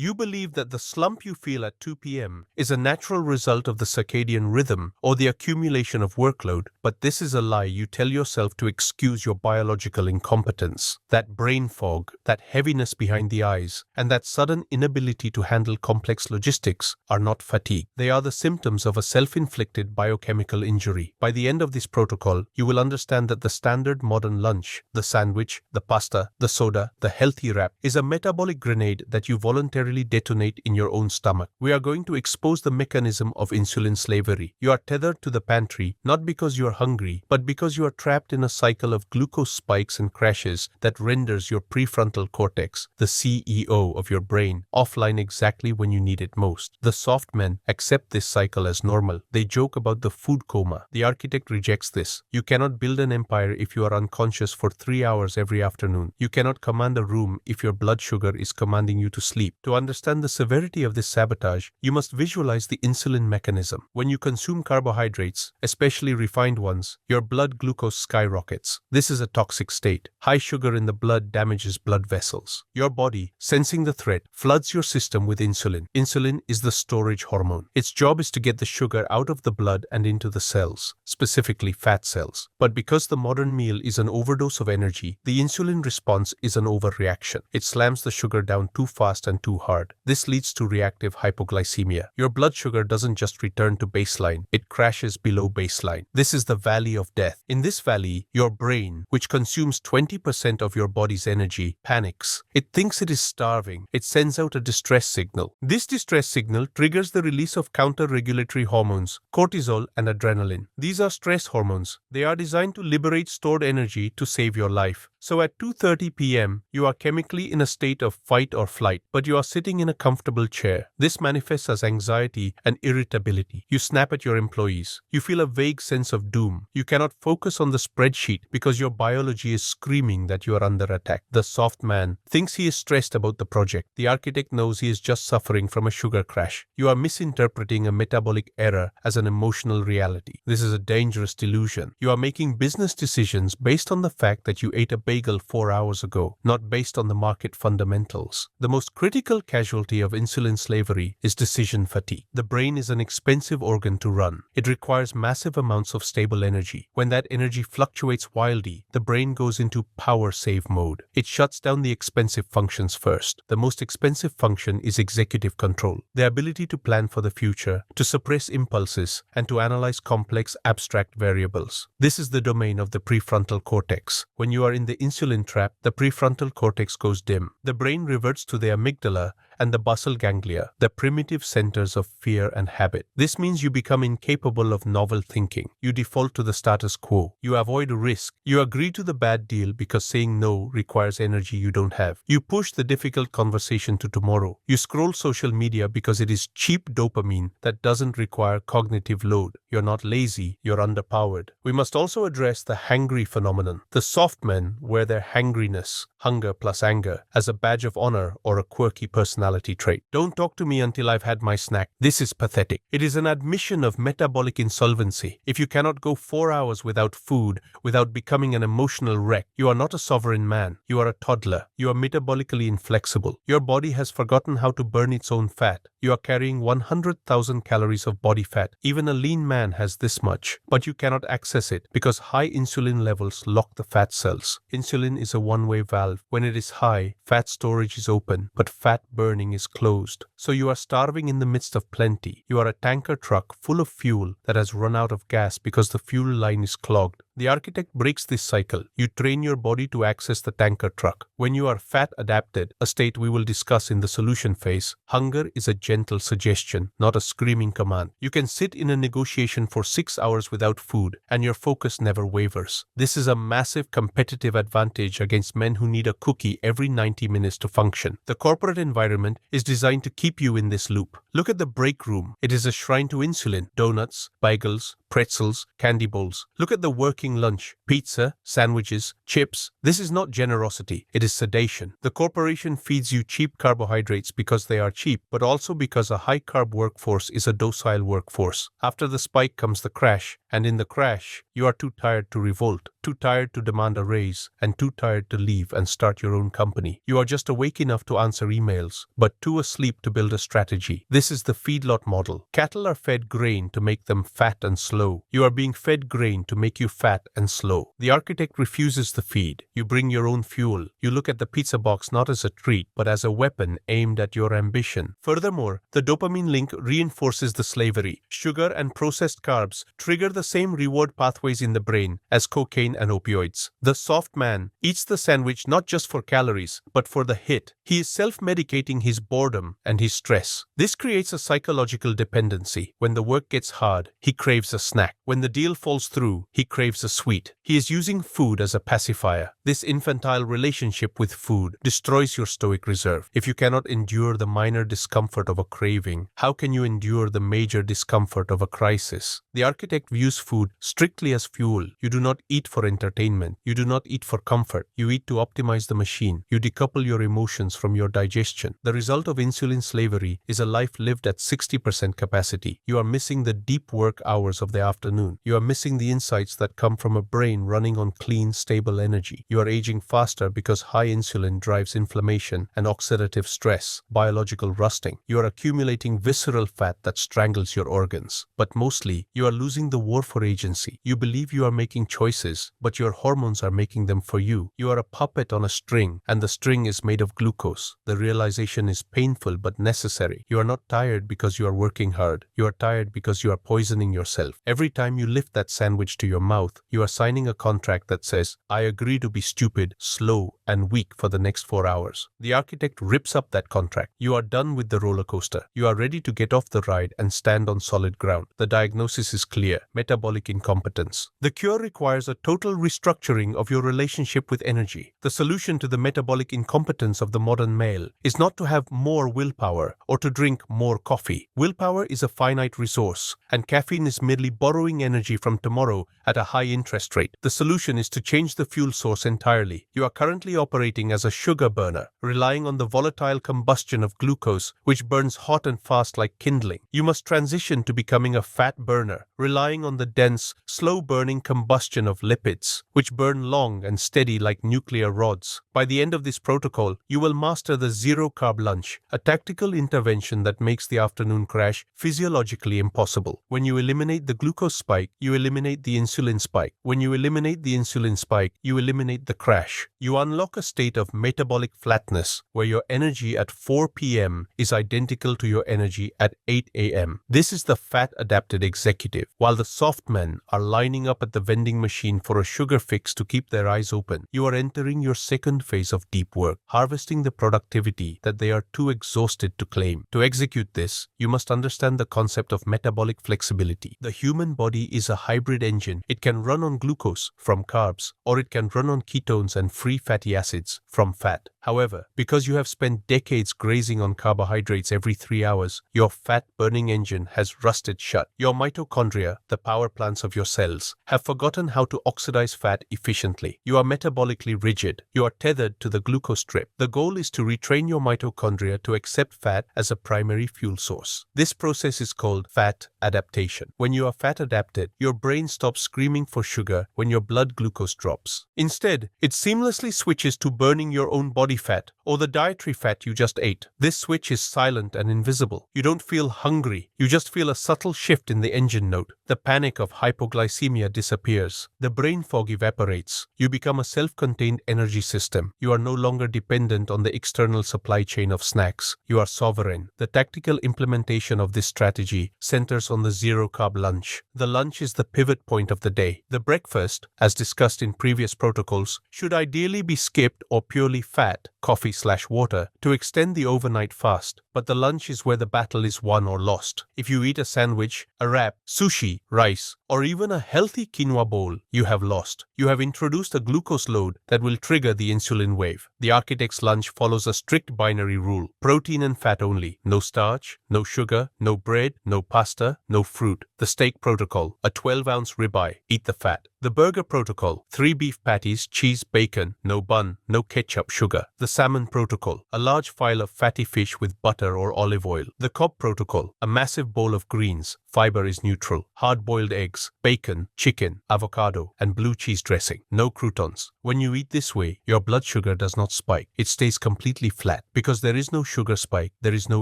You believe that the slump you feel at 2 p.m. is a natural result of the circadian rhythm or the accumulation of workload, but this is a lie you tell yourself to excuse your biological incompetence. That brain fog, that heaviness behind the eyes, and that sudden inability to handle complex logistics are not fatigue. They are the symptoms of a self-inflicted biochemical injury. By the end of this protocol, you will understand that the standard modern lunch, the sandwich, the pasta, the soda, the healthy wrap, is a metabolic grenade that you voluntarily detonate in your own stomach. We are going to expose the mechanism of insulin slavery. You are tethered to the pantry, not because you are hungry, but because you are trapped in a cycle of glucose spikes and crashes that renders your prefrontal cortex, the CEO of your brain, offline exactly when you need it most. The soft men accept this cycle as normal. They joke about the food coma. The architect rejects this. You cannot build an empire if you are unconscious for 3 hours every afternoon. You cannot command a room if your blood sugar is commanding you to sleep. To understand the severity of this sabotage, you must visualize the insulin mechanism. When you consume carbohydrates, especially refined ones, your blood glucose skyrockets. This is a toxic state. High sugar in the blood damages blood vessels. Your body, sensing the threat, floods your system with insulin. Insulin is the storage hormone. Its job is to get the sugar out of the blood and into the cells, specifically fat cells. But because the modern meal is an overdose of energy, the insulin response is an overreaction. It slams the sugar down too fast and too hard. This leads to reactive hypoglycemia. Your blood sugar doesn't just return to baseline, it crashes below baseline. This is the valley of death. In this valley, your brain, which consumes 20% of your body's energy, panics. It thinks it is starving. It sends out a distress signal. This distress signal triggers the release of counter-regulatory hormones, cortisol and adrenaline. These are stress hormones. They are designed to liberate stored energy to save your life. So at 2:30 p.m., you are chemically in a state of fight or flight, but you are sitting in a comfortable chair. This manifests as anxiety and irritability. You snap at your employees. You feel a vague sense of doom. You cannot focus on the spreadsheet because your biology is screaming that you are under attack. The soft man thinks he is stressed about the project. The architect knows he is just suffering from a sugar crash. You are misinterpreting a metabolic error as an emotional reality. This is a dangerous delusion. You are making business decisions based on the fact that you ate a bagel 4 hours ago, not based on the market fundamentals. The most critical casualty of insulin slavery is decision fatigue. The brain is an expensive organ to run. It requires massive amounts of stable energy. When that energy fluctuates wildly, the brain goes into power save mode. It shuts down the expensive functions first. The most expensive function is executive control, the ability to plan for the future, to suppress impulses, and to analyze complex abstract variables. This is the domain of the prefrontal cortex. When you are in the insulin trap, the prefrontal cortex goes dim. The brain reverts to the amygdala and the basal ganglia, the primitive centers of fear and habit. This means you become incapable of novel thinking. You default to the status quo. You avoid risk. You agree to the bad deal because saying no requires energy you don't have. You push the difficult conversation to tomorrow. You scroll social media because it is cheap dopamine that doesn't require cognitive load. You're not lazy, you're underpowered. We must also address the hangry phenomenon. The soft men wear their hangriness, hunger plus anger, as a badge of honor or a quirky personality trait. Don't talk to me until I've had my snack. This is pathetic. It is an admission of metabolic insolvency. If you cannot go 4 hours without food, without becoming an emotional wreck, you are not a sovereign man. You are a toddler. You are metabolically inflexible. Your body has forgotten how to burn its own fat. You are carrying 100,000 calories of body fat. Even a lean man has this much, but you cannot access it because high insulin levels lock the fat cells. Insulin is a one-way valve. When it is high, fat storage is open, but fat burning is closed. So you are starving in the midst of plenty. You are a tanker truck full of fuel that has run out of gas because the fuel line is clogged. The architect breaks this cycle. You train your body to access the tanker truck. When you are fat adapted, a state we will discuss in the solution phase, hunger is a gentle suggestion, not a screaming command. You can sit in a negotiation for 6 hours without food, and your focus never wavers. This is a massive competitive advantage against men who need a cookie every 90 minutes to function. The corporate environment is designed to keep you in this loop. Look at the break room. It is a shrine to insulin. Donuts, bagels, pretzels, candy bowls. Look at the working lunch. Pizza, sandwiches, chips. This is not generosity. It is sedation. The corporation feeds you cheap carbohydrates because they are cheap, but also because a high-carb workforce is a docile workforce. After the spike comes the crash, And in the crash, you are too tired to revolt, too tired to demand a raise, and too tired to leave and start your own company. You are just awake enough to answer emails, but too asleep to build a strategy. This is the feedlot model. Cattle are fed grain to make them fat and slow. You are being fed grain to make you fat and slow. The architect refuses the feed. You bring your own fuel. You look at the pizza box not as a treat, but as a weapon aimed at your ambition. Furthermore, the dopamine link reinforces the slavery. Sugar and processed carbs trigger the same reward pathways in the brain as cocaine and opioids. The soft man eats the sandwich not just for calories, but for the hit. He is self-medicating his boredom and his stress. This creates a psychological dependency. When the work gets hard, he craves a snack. When the deal falls through, he craves a sweet. He is using food as a pacifier. This infantile relationship with food destroys your stoic reserve. If you cannot endure the minor discomfort of a craving, how can you endure the major discomfort of a crisis? The architect views food strictly as fuel. You do not eat for entertainment. You do not eat for comfort. You eat to optimize the machine. You decouple your emotions from your digestion. The result of insulin slavery is a life lived at 60% capacity. You are missing the deep work hours of the afternoon. You are missing the insights that come from a brain running on clean, stable energy. You are aging faster because high insulin drives inflammation and oxidative stress, biological rusting. You are accumulating visceral fat that strangles your organs. But mostly, you are losing the war for agency. You believe you are making choices, but your hormones are making them for you. You are a puppet on a string, and the string is made of glucose. The realization is painful but necessary. You are not tired because you are working hard. You are tired because you are poisoning yourself. Every time you lift that sandwich to your mouth, you are signing a contract that says, I agree to be stupid, slow, and weak for the next 4 hours. The architect rips up that contract. You are done with the roller coaster. You are ready to get off the ride and stand on solid ground. The diagnosis is clear: metabolic incompetence. The cure requires a total restructuring of your relationship with energy. The solution to the metabolic incompetence of the modern male is not to have more willpower or to drink more coffee. Willpower is a finite resource, and caffeine is merely borrowing energy from tomorrow at a high interest rate. The solution is to change the fuel source entirely. You are currently operating as a sugar burner, relying on the volatile combustion of glucose, which burns hot and fast like kindling. You must transition to becoming a fat burner, relying on the dense, slow-burning combustion of lipids, which burn long and steady like nuclear rods. By the end of this protocol, you will master the zero-carb lunch, a tactical intervention that makes the afternoon crash physiologically impossible. When you eliminate the glucose spike, you eliminate the insulin spike. When you eliminate the insulin spike, you eliminate the crash. You unlock a state of metabolic flatness, where your energy at 4 p.m. is identical to your energy at 8 a.m. This is the fat-adapted executive. While the soft men are lining up at the vending machine for a sugar fix to keep their eyes open, you are entering your second phase of deep work, harvesting the productivity that they are too exhausted to claim. To execute this, you must understand the concept of metabolic flexibility. The human body is a hybrid engine. It can run on glucose from carbs, or it can run on ketones and free fatty acids from fat. However, because you have spent decades grazing on carbohydrates every 3 hours, your fat-burning engine has rusted shut. Your mitochondria, the power plants of your cells, have forgotten how to oxidize fat efficiently. You are metabolically rigid. You are tethered to the glucose drip. The goal is to retrain your mitochondria to accept fat as a primary fuel source. This process is called fat adaptation. When you are fat adapted, your brain stops screaming for sugar when your blood glucose drops. Instead, it seamlessly switches to burning your own body fat or the dietary fat you just ate. This switch is silent and invisible. You don't feel hungry. You just feel a subtle shift in the engine note. The panic of hypoglycemia disappears. The brain fog evaporates. You become a self-contained energy system. You are no longer dependent on the external supply chain of snacks. You are sovereign. The tactical implementation of this strategy centers on the zero-carb lunch. The lunch is the pivot point of the day. The breakfast, as discussed in previous protocols, should ideally be skipped or purely fat, coffee/water, to extend the overnight fast. But the lunch is where the battle is won or lost. If you eat a sandwich, a wrap, sushi, rice, or even a healthy quinoa bowl, you have lost. You have introduced a glucose load that will trigger the insulin wave. The architect's lunch follows a strict binary rule: protein and fat only. No starch, no sugar, no bread, no pasta, no fruit. The steak protocol: a 12-ounce ribeye, eat the fat. The burger protocol: 3 beef patties, cheese, bacon, no bun, no ketchup, sugar. The salmon protocol: a large file of fatty fish with butter or olive oil. The Cobb protocol: a massive bowl of greens, fiber is neutral, hard-boiled eggs, bacon, chicken, avocado, and blue cheese dressing. No croutons. When you eat this way, your blood sugar does not spike. It stays completely flat. Because there is no sugar spike, there is no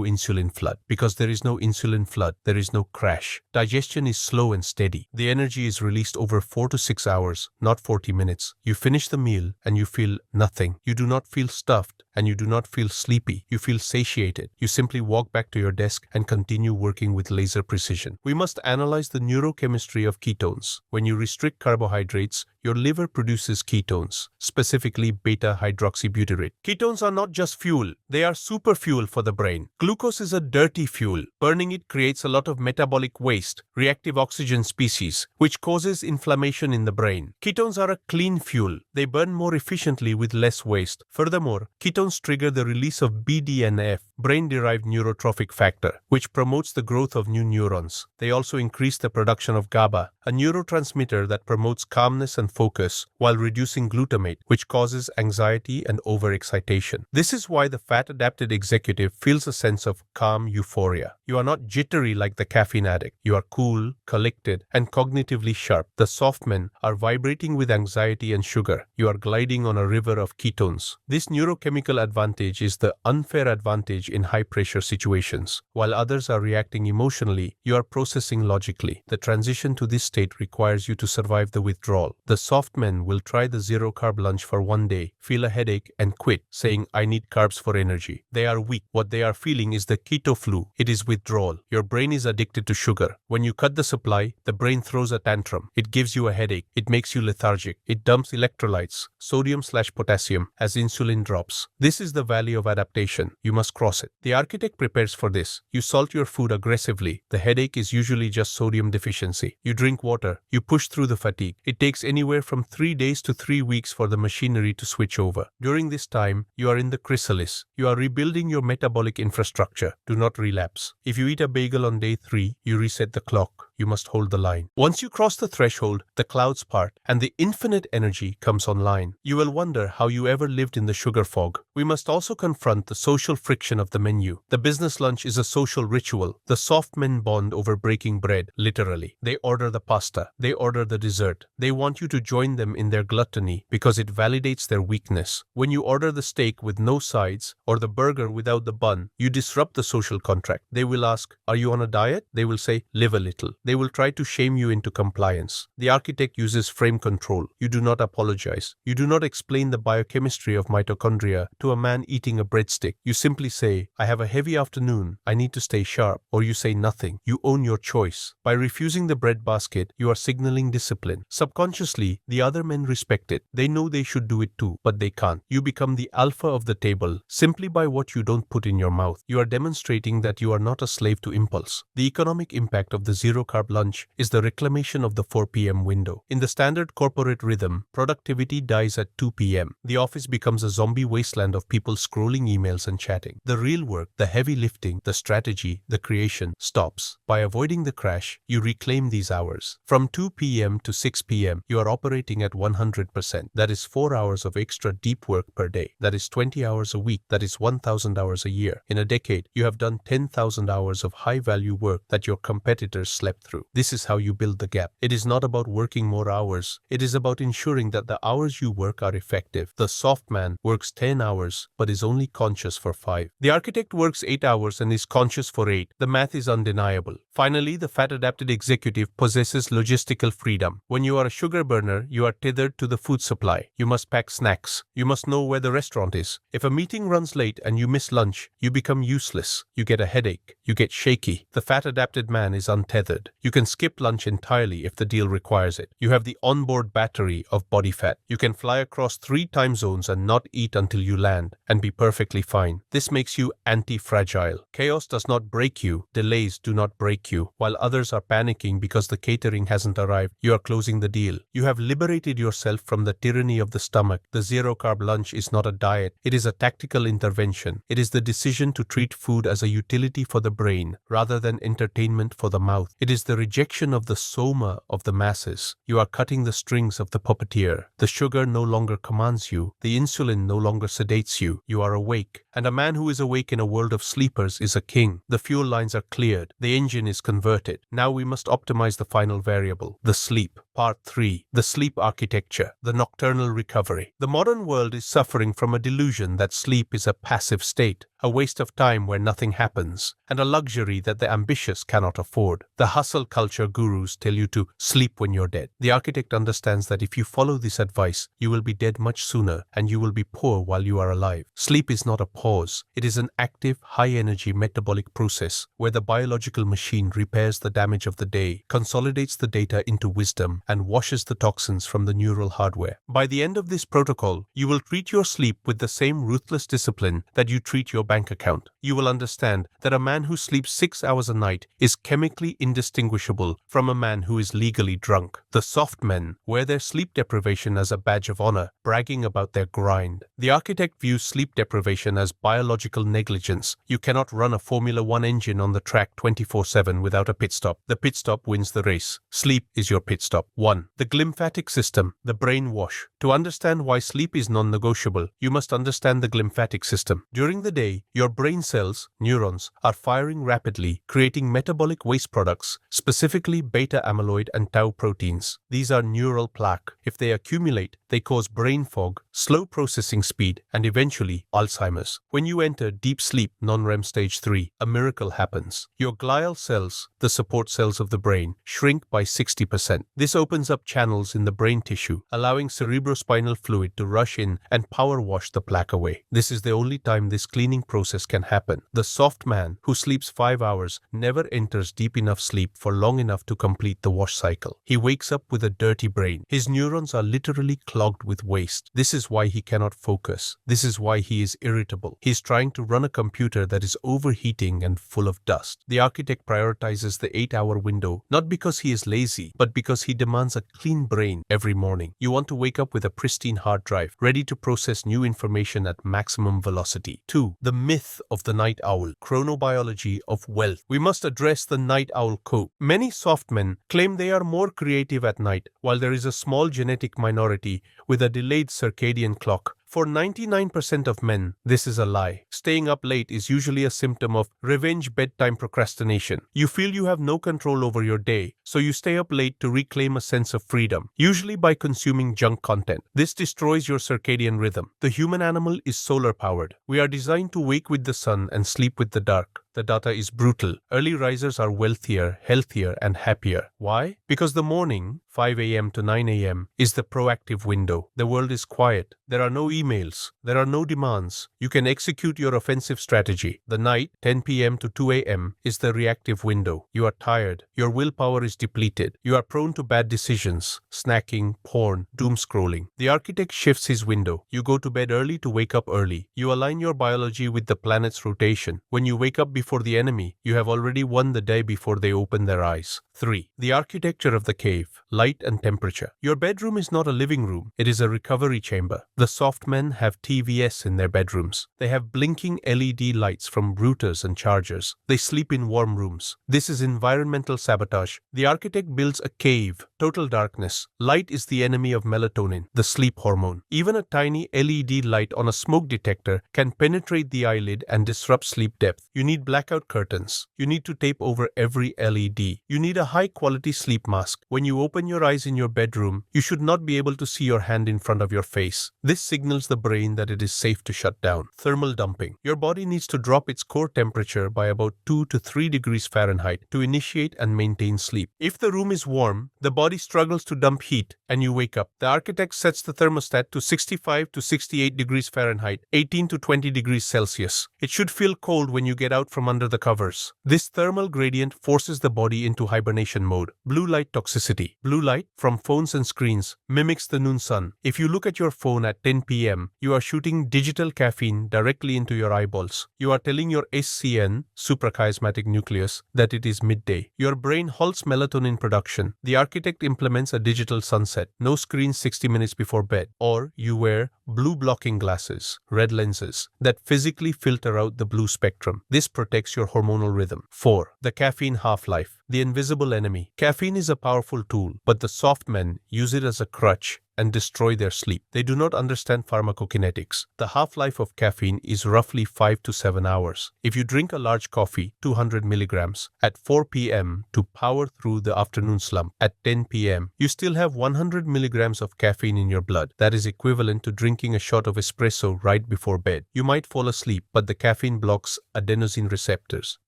insulin flood. Because there is no insulin flood, there is no crash. Digestion is slow and steady. The energy is released over 4 to 6 hours, not 40 minutes. You finish the meal and you feel nothing. You do not feel stuffed and you do not feel sleepy. You feel satiated. You simply walk back to your desk and continue working with laser precision. We must analyze the neurochemistry of ketones. When you restrict carbohydrates, your liver produces ketones, specifically beta-hydroxybutyrate. Ketones are not just fuel, they are super fuel for the brain. Glucose is a dirty fuel. Burning it creates a lot of metabolic waste, reactive oxygen species, which causes inflammation in the brain. Ketones are a clean fuel. They burn more efficiently with less waste. Furthermore, ketones trigger the release of BDNF, brain-derived neurotrophic factor, which promotes the growth of new neurons. They also increase the production of GABA, a neurotransmitter that promotes calmness and focus, while reducing glutamate, which causes anxiety and overexcitation. This is why the fat-adapted executive feels a sense of calm euphoria. You are not jittery like the caffeine addict. You are cool, collected, and cognitively sharp. The soft men are vibrating with anxiety and sugar. You are gliding on a river of ketones. This neurochemical advantage is the unfair advantage in high-pressure situations. While others are reacting emotionally, you are processing logically. The transition to this state requires you to survive the withdrawal. The soft men will try the zero-carb lunch for one day, feel a headache, and quit, saying, "I need carbs for energy." They are weak. What they are feeling is the keto flu. It is withdrawal. Your brain is addicted to sugar. When you cut the supply, the brain throws a tantrum. It gives you a headache. It makes you lethargic. It dumps electrolytes, sodium/potassium, as insulin drops. This is the valley of adaptation. You must cross it. The architect prepares for this. You salt your food aggressively. The headache is usually just sodium deficiency. You drink water. You push through the fatigue. It takes anywhere from 3 days to 3 weeks for the machinery to switch over. During this time, you are in the chrysalis. You are rebuilding your metabolic infrastructure. Do not relapse. If you eat a bagel on day 3, you reset the clock. You must hold the line. Once you cross the threshold, the clouds part, and the infinite energy comes online. You will wonder how you ever lived in the sugar fog. We must also confront the social friction of the menu. The business lunch is a social ritual. The soft men bond over breaking bread, literally. They order the pasta. They order the dessert. They want you to join them in their gluttony because it validates their weakness. When you order the steak with no sides or the burger without the bun, you disrupt the social contract. They will ask, "Are you on a diet?" They will say, "Live a little." They will try to shame you into compliance. The architect uses frame control. You do not apologize. You do not explain the biochemistry of mitochondria to a man eating a breadstick. You simply say, "I have a heavy afternoon. I need to stay sharp." Or you say nothing. You own your choice. By refusing the bread basket, you are signaling discipline. Subconsciously, the other men respect it. They know they should do it too, but they can't. You become the alpha of the table simply by what you don't put in your mouth. You are demonstrating that you are not a slave to impulse. The economic impact of the zero-carb lunch is the reclamation of the 4 p.m. window. In the standard corporate rhythm, productivity dies at 2 p.m. The office becomes a zombie wasteland of people scrolling emails and chatting. The real work, the heavy lifting, the strategy, the creation, stops. By avoiding the crash, you reclaim these hours. From 2 p.m. to 6 p.m., you are operating at 100%. That is 4 hours of extra deep work per day. That is 20 hours a week. That is 1,000 hours a year. In a decade, you have done 10,000 hours of high-value work that your competitors slept through. This is how you build the gap. It is not about working more hours. It is about ensuring that the hours you work are effective. The soft man works 10 hours but is only conscious for 5. The architect works 8 hours and is conscious for 8. The math is undeniable. Finally, the fat-adapted executive possesses logistical freedom. When you are a sugar burner, you are tethered to the food supply. You must pack snacks. You must know where the restaurant is. If a meeting runs late and you miss lunch, you become useless. You get a headache. You get shaky. The fat-adapted man is untethered. You can skip lunch entirely if the deal requires it. You have the onboard battery of body fat. You can fly across 3 time zones and not eat until you land and be perfectly fine. This makes you you anti-fragile. Chaos does not break you. Delays do not break you. While others are panicking because the catering hasn't arrived, you are closing the deal. You have liberated yourself from the tyranny of the stomach. The zero-carb lunch is not a diet. It is a tactical intervention. It is the decision to treat food as a utility for the brain rather than entertainment for the mouth. It is the rejection of the soma of the masses. You are cutting the strings of the puppeteer. The sugar no longer commands you. The insulin no longer sedates you. You are awake. And a man who is awake in a world of sleepers is a king. The fuel lines are cleared. The engine is converted. Now we must optimize the final variable, the sleep. Part 3. The sleep architecture. The nocturnal recovery. The modern world is suffering from a delusion that sleep is a passive state, a waste of time where nothing happens, and a luxury that the ambitious cannot afford. The hustle culture gurus tell you to sleep when you're dead. The architect understands that if you follow this advice, you will be dead much sooner and you will be poor while you are alive. Sleep is not a pause. It is an active, high-energy metabolic process where the biological machine repairs the damage of the day, consolidates the data into wisdom, and washes the toxins from the neural hardware. By the end of this protocol, you will treat your sleep with the same ruthless discipline that you treat your bank account. You will understand that a man who sleeps 6 hours a night is chemically indistinguishable from a man who is legally drunk. The soft men wear their sleep deprivation as a badge of honor, bragging about their grind. The architect views sleep deprivation as biological negligence. You cannot run a Formula 1 engine on the track 24/7 without a pit stop. The pit stop wins the race. Sleep is your pit stop. 1. The glymphatic system, the brain wash. To understand why sleep is non-negotiable, you must understand the glymphatic system. During the day, your brain cells, neurons, are firing rapidly, creating metabolic waste products, specifically beta-amyloid and tau proteins. These are neural plaque. If they accumulate, they cause brain fog, slow processing speed, and eventually Alzheimer's. When you enter deep sleep, non-REM stage 3, a miracle happens. Your glial cells, the support cells of the brain, shrink by 60%. This opens up channels in the brain tissue, allowing cerebrospinal fluid to rush in and power wash the plaque away. This is the only time this cleaning process can happen. The soft man who sleeps 5 hours never enters deep enough sleep for long enough to complete the wash cycle. He wakes up with a dirty brain. His neurons are literally clogged with waste. This is why he cannot focus. This is why he is irritable. He is trying to run a computer that is overheating and full of dust. The architect prioritizes the 8-hour window, not because he is lazy, but because he demands a clean brain every morning. You want to wake up with a pristine hard drive, ready to process new information at maximum velocity. 2. The myth of the night owl. Chronobiology of wealth. We must address the night owl code. Many soft men claim they are more creative at night, while there is a small genetic minority with a delayed circadian clock. For 99% of men, this is a lie. Staying up late is usually a symptom of revenge bedtime procrastination. You feel you have no control over your day, so you stay up late to reclaim a sense of freedom, usually by consuming junk content. This destroys your circadian rhythm. The human animal is solar-powered. We are designed to wake with the sun and sleep with the dark. The data is brutal. Early risers are wealthier, healthier, and happier. Why? Because the morning, 5 a.m. to 9 a.m., is the proactive window. The world is quiet. There are no emails. There are no demands. You can execute your offensive strategy. The night, 10 p.m. to 2 a.m., is the reactive window. You are tired. Your willpower is depleted. You are prone to bad decisions, snacking, porn, doom scrolling. The architect shifts his window. You go to bed early to wake up early. You align your biology with the planet's rotation. When you wake up before the enemy, you have already won the day before they open their eyes. 3. The architecture of the cave. Light and temperature. Your bedroom is not a living room. It is a recovery chamber. The soft men have TVS in their bedrooms. They have blinking LED lights from routers and chargers. They sleep in warm rooms. This is environmental sabotage. The architect builds a cave. Total darkness. Light is the enemy of melatonin, the sleep hormone. Even a tiny LED light on a smoke detector can penetrate the eyelid and disrupt sleep depth. You need blackout curtains. You need to tape over every LED. You need a high-quality sleep mask. When you open your eyes in your bedroom, you should not be able to see your hand in front of your face. This signals the brain that it is safe to shut down. Thermal dumping. Your body needs to drop its core temperature by about 2 to 3 degrees Fahrenheit to initiate and maintain sleep. If the room is warm, the body struggles to dump heat and you wake up. The architect sets the thermostat to 65 to 68 degrees Fahrenheit, 18 to 20 degrees Celsius. It should feel cold when you get out from from under the covers. This thermal gradient forces the body into hibernation mode. Blue light toxicity. Blue light from phones and screens mimics the noon sun. If you look at your phone at 10 p.m., you are shooting digital caffeine directly into your eyeballs. You are telling your SCN, suprachiasmatic nucleus, that it is midday. Your brain halts melatonin production. The architect implements a digital sunset. No screens 60 minutes before bed. Or you wear blue blocking glasses, red lenses, that physically filter out the blue spectrum. This protects your hormonal rhythm. 4. The caffeine half-life. The invisible enemy. Caffeine is a powerful tool, but the soft men use it as a crutch and destroy their sleep. They do not understand pharmacokinetics. The half-life of caffeine is roughly 5 to 7 hours. If you drink a large coffee, 200 milligrams, at 4 p.m. to power through the afternoon slump, at 10 p.m., you still have 100 milligrams of caffeine in your blood. That is equivalent to drinking a shot of espresso right before bed. You might fall asleep, but the caffeine blocks adenosine receptors,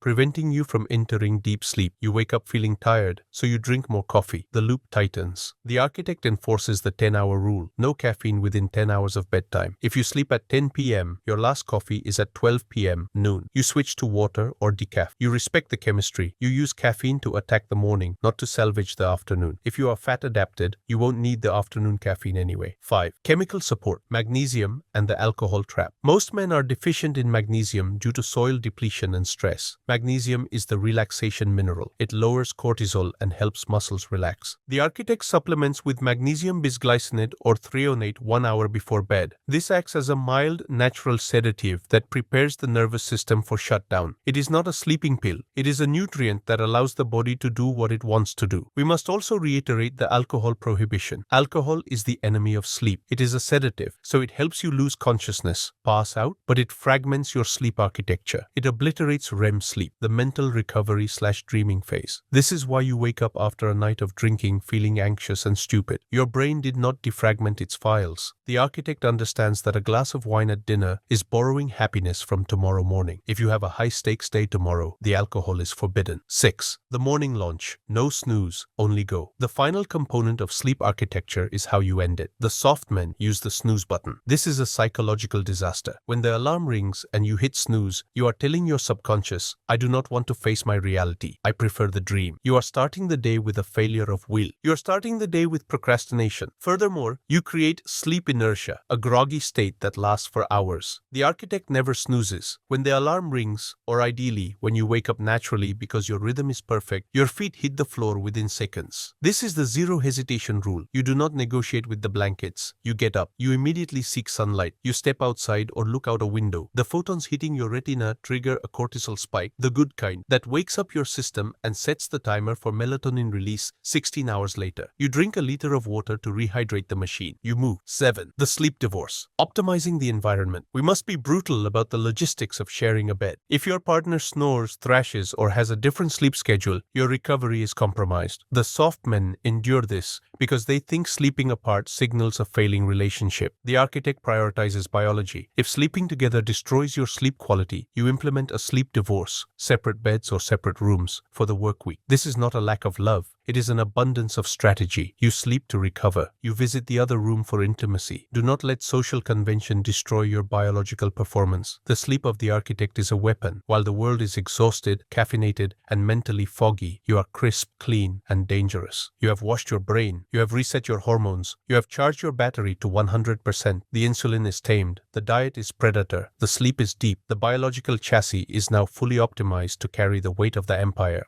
preventing you from entering deep sleep. You wake up feeling tired, so you drink more coffee. The loop tightens. The architect enforces the 10-hour rule. No caffeine within 10 hours of bedtime. If you sleep at 10 p.m., your last coffee is at 12 p.m. noon. You switch to water or decaf. You respect the chemistry. You use caffeine to attack the morning, not to salvage the afternoon. If you are fat adapted, you won't need the afternoon caffeine anyway. 5. Chemical support. Magnesium and the alcohol trap. Most men are deficient in magnesium due to soil depletion and stress. Magnesium is the relaxation mineral. It lowers cortisol and helps muscles relax. The architect supplements with magnesium bisglycinate or threonate 1 hour before bed. This acts as a mild, natural sedative that prepares the nervous system for shutdown. It is not a sleeping pill. It is a nutrient that allows the body to do what it wants to do. We must also reiterate the alcohol prohibition. Alcohol is the enemy of sleep. It is a sedative, so it helps you lose consciousness, pass out, but it fragments your sleep architecture. It obliterates REM sleep, the mental recovery/dreaming phase. This is why you wake up after a night of drinking feeling anxious and stupid. Your brain did not defragment its files. The architect understands that a glass of wine at dinner is borrowing happiness from tomorrow morning. If you have a high-stakes day tomorrow, the alcohol is forbidden. 6. The morning launch. No snooze, only go. The final component of sleep architecture is how you end it. The soft men use the snooze button. This is a psychological disaster. When the alarm rings and you hit snooze, you are telling your subconscious, I do not want to face my reality. I prefer the dream. You are starting the day with a failure of will. You are starting the day with procrastination. Furthermore, you create sleep inertia, a groggy state that lasts for hours. The architect never snoozes. When the alarm rings, or ideally, when you wake up naturally because your rhythm is perfect, your feet hit the floor within seconds. This is the zero hesitation rule. You do not negotiate with the blankets. You get up. You immediately seek sunlight. You step outside or look out a window. The photons hitting your retina trigger a cortisol spike, the good kind, that wakes up your system and sets the timer for melatonin release 16 hours later. You drink a liter of water to rehydrate the machine. You move. 7. The sleep divorce. Optimizing the environment. We must be brutal about the logistics of sharing a bed. If your partner snores, thrashes, or has a different sleep schedule, your recovery is compromised. The soft men endure this because they think sleeping apart signals a failing relationship. The architect prioritizes biology. If sleeping together destroys your sleep quality, you implement a sleep divorce, separate beds or separate rooms, for the work week. This is not a lack of love. It is an abundance of strategy. You sleep to recover. You visit the other room for intimacy. Do not let social convention destroy your biological performance. The sleep of the architect is a weapon. While the world is exhausted, caffeinated, and mentally foggy, you are crisp, clean, and dangerous. You have washed your brain. You have reset your hormones. You have charged your battery to 100%. The insulin is tamed. The diet is predator. The sleep is deep. The biological chassis is now fully optimized to carry the weight of the empire.